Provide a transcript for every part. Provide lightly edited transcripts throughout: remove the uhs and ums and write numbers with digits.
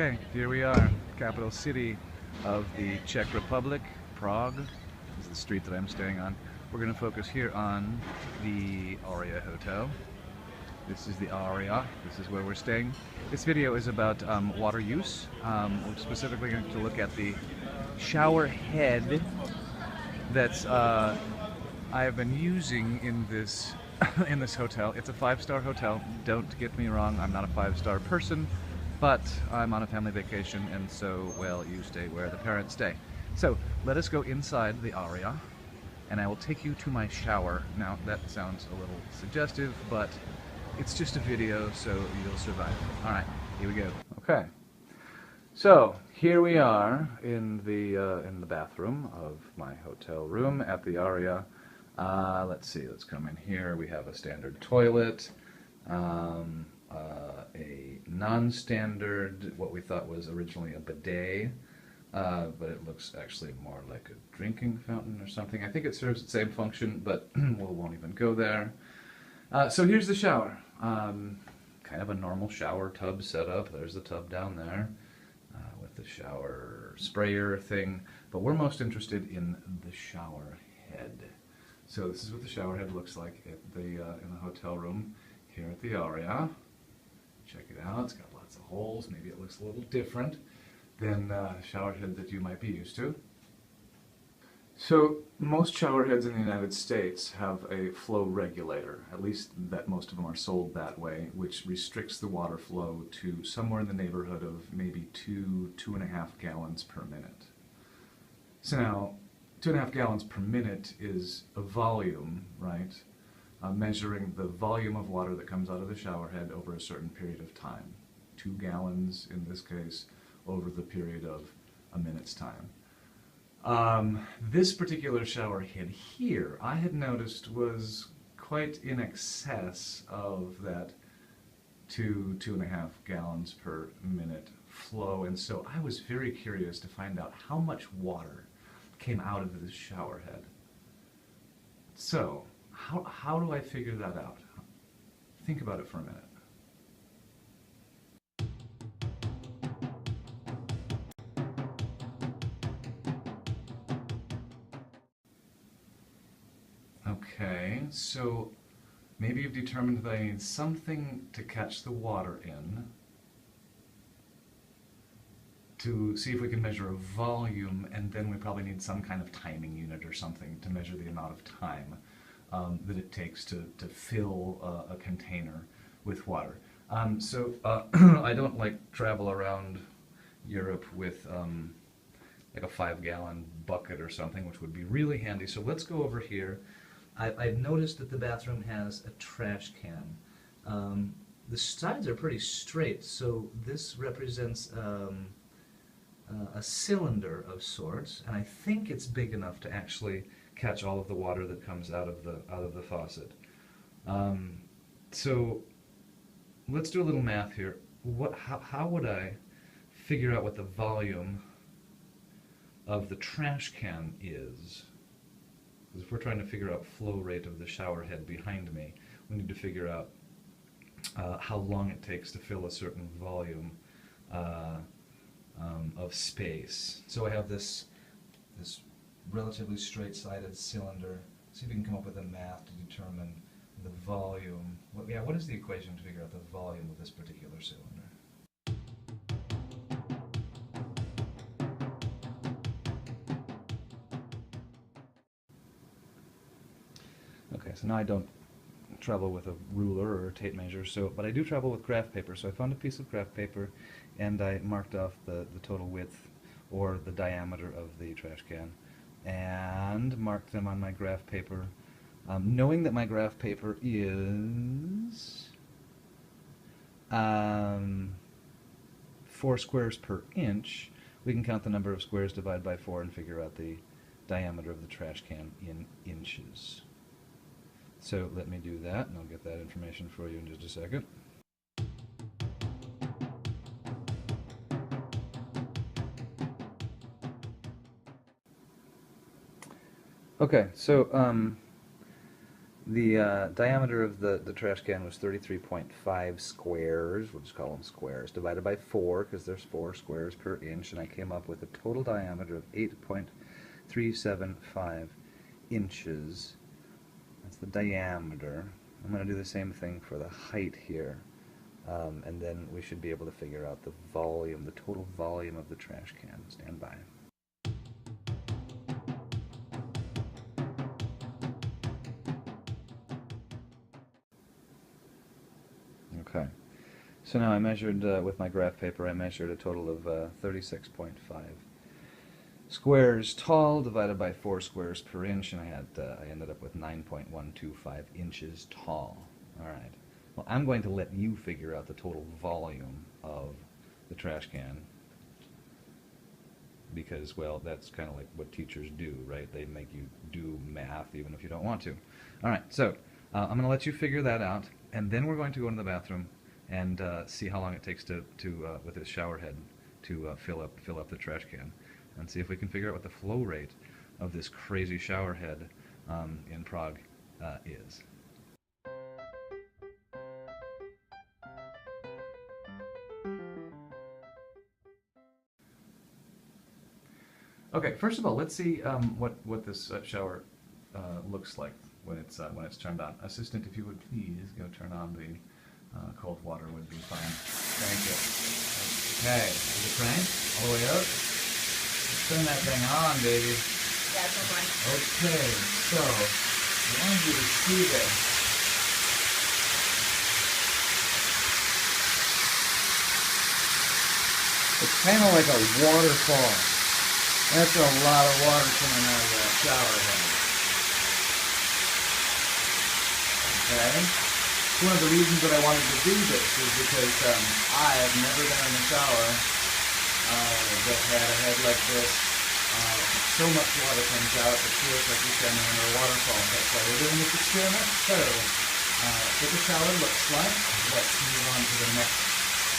Okay, here we are, capital city of the Czech Republic, Prague. This is the street that I'm staying on. We're going to focus here on the Aria Hotel. This is the Aria. This is where we're staying. This video is about water use. We're specifically going to look at the shower head that I have been using in this in this hotel. It's a 5-star hotel. Don't get me wrong, I'm not a 5-star person, but I'm on a family vacation, and so, well, you stay where the parents stay. So let us go inside the Aria, and I will take you to my shower. Now that sounds a little suggestive, but it's just a video, so you'll survive. All right, here we go. Okay. So here we are in the bathroom of my hotel room at the Aria. Let's see, let's come in here. We have a standard toilet, a non-standard, what we thought was originally a bidet, but it looks actually more like a drinking fountain or something. I think it serves the same function, but we won't even go there. So here's the shower. Kind of a normal shower tub setup. There's the tub down there with the shower sprayer thing, but we're most interested in the shower head. So this is what the shower head looks like at in the hotel room here at the Aria. Check it out. It's got lots of holes. Maybe it looks a little different than shower head that you might be used to. So most shower heads in the United States have a flow regulator, at least that most of them are sold that way, which restricts the water flow to somewhere in the neighborhood of maybe 2.5 gallons per minute. So now, 2.5 gallons per minute is a volume, right? Measuring the volume of water that comes out of the shower head over a certain period of time. 2 gallons, in this case, over the period of a minute's time. This particular shower head here, I had noticed, was quite in excess of that 2.5 gallons per minute flow, and so I was very curious to find out how much water came out of this shower head. So, how do I figure that out? Think about it for a minute. Okay, so maybe you've determined that I need something to catch the water in, to see if we can measure a volume, and then we probably need some kind of timing unit or something to measure the amount of time that it takes to fill a container with water. I don't travel around Europe with like a 5-gallon bucket or something, which would be really handy. So let's go over here. I've noticed that the bathroom has a trash can. The sides are pretty straight, so this represents a cylinder of sorts, and I think it's big enough to actually catch all of the water that comes out of the faucet. So let's do a little math here. How would I figure out what the volume of the trash can is? Because if we're trying to figure out flow rate of the shower head behind me, we need to figure out how long it takes to fill a certain volume of space. So I have this relatively straight-sided cylinder. See if we can come up with a math to determine the volume. What is the equation to figure out the volume of this particular cylinder? Okay, so now I don't travel with a ruler or a tape measure, but I do travel with graph paper. So I found a piece of graph paper, and I marked off the total width or the diameter of the trash can, and marked them on my graph paper. Knowing that my graph paper is 4 squares per inch, we can count the number of squares, divide by 4, and figure out the diameter of the trash can in inches. So let me do that, and I'll get that information for you in just a second. Okay, so The diameter of the trash can was 33.5 squares, we'll just call them squares, divided by 4, because there's 4 squares per inch, and I came up with a total diameter of 8.375 inches. That's the diameter. I'm going to do the same thing for the height here, and then we should be able to figure out the volume, the total volume of the trash can. Stand by. Okay, so now I measured, with my graph paper, I measured a total of 36.5 squares tall divided by 4 squares per inch, and I ended up with 9.125 inches tall. Alright, well, I'm going to let you figure out the total volume of the trash can, because, well, that's kind of like what teachers do, right? They make you do math even if you don't want to. Alright, so I'm going to let you figure that out, and then we're going to go into the bathroom and see how long it takes to with this shower head to fill up the trash can, and see if we can figure out what the flow rate of this crazy shower head in Prague is. Okay, first of all, let's see what this shower looks like when it's turned on. Assistant, if you would please go turn on the cold water, would be fine. Thank you. Okay, is it cranked all the way out? Let's turn that thing on, baby. Yeah, it's fine. Okay, so I wanted you to see this. It's kind of like a waterfall. That's a lot of water coming out of that shower head. Okay? One of the reasons that I wanted to do this is because I have never been in a shower that had a head like this. So much water comes out, it feels like you're standing under a waterfall. That's why we're doing this experiment. So, what the shower looks like. Let's move on to the next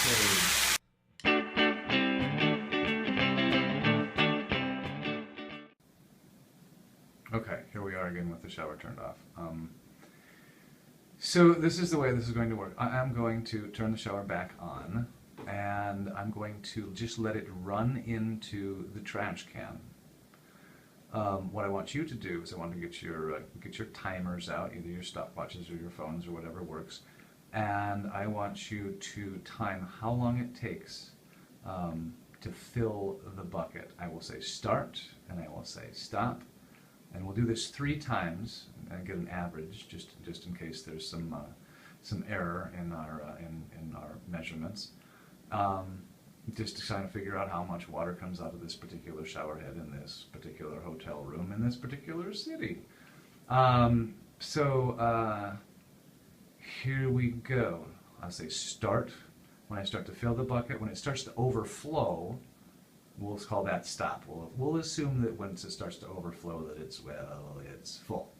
stage. Okay, here we are again with the shower turned off. So this is the way this is going to work. I'm going to turn the shower back on, and I'm going to just let it run into the trash can. What I want you to do is I want to get your timers out, either your stopwatches or your phones or whatever works, and I want you to time how long it takes to fill the bucket. I will say start, and I will say stop. And we'll do this 3 times and get an average, just in case there's some error in our measurements, just to kind of figure out how much water comes out of this particular shower head in this particular hotel room in this particular city. So here we go. I'll say start when I start to fill the bucket. When it starts to overflow, we'll call that stop. We'll assume that once it starts to overflow that it's full.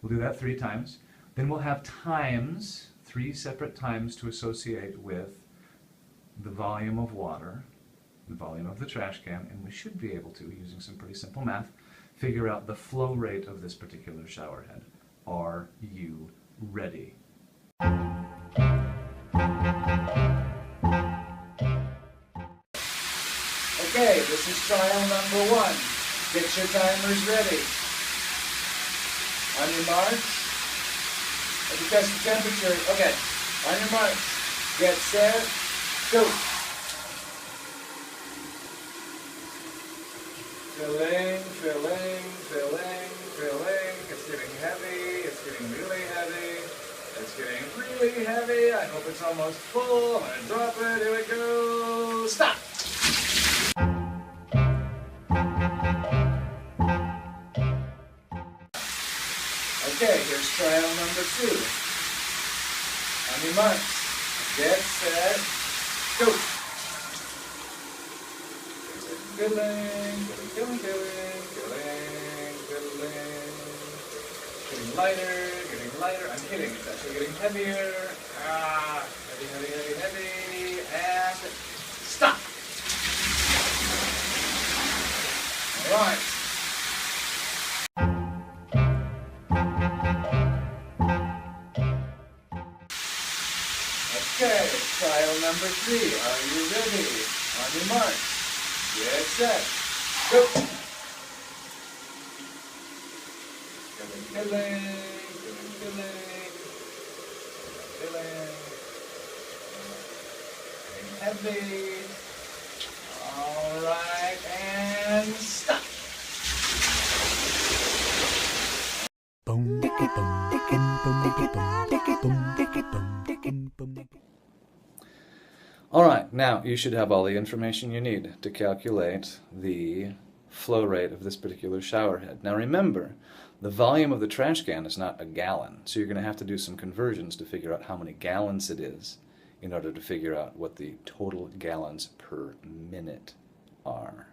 We'll do that 3 times. Then we'll have times, 3 separate times to associate with the volume of water, the volume of the trash can, and we should be able to, using some pretty simple math, figure out the flow rate of this particular shower head. Are you ready? Okay, this is trial number 1. Get your timers ready. On your marks, let me test the temperature. Okay, on your marks, get set, go. Filling, filling, filling, filling. It's getting heavy, it's getting really heavy. It's getting really heavy. I hope it's almost full. I'm going to drop it. Here we go. Stop. Okay, here's trial number 2. On your marks, get set, go. Filling, filling, filling, filling, filling. Getting lighter, getting lighter. I'm kidding, it's actually getting heavier. Heavy, heavy, heavy, heavy. And stop. All right. number 3. Are you ready? On your mark. Get set. Go. Filling. Heavy. All right, and stop. All right, now you should have all the information you need to calculate the flow rate of this particular shower head. Now remember, the volume of the trash can is not a gallon, so you're going to have to do some conversions to figure out how many gallons it is in order to figure out what the total gallons per minute are.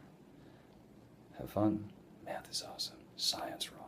Have fun. Math is awesome. Science rules.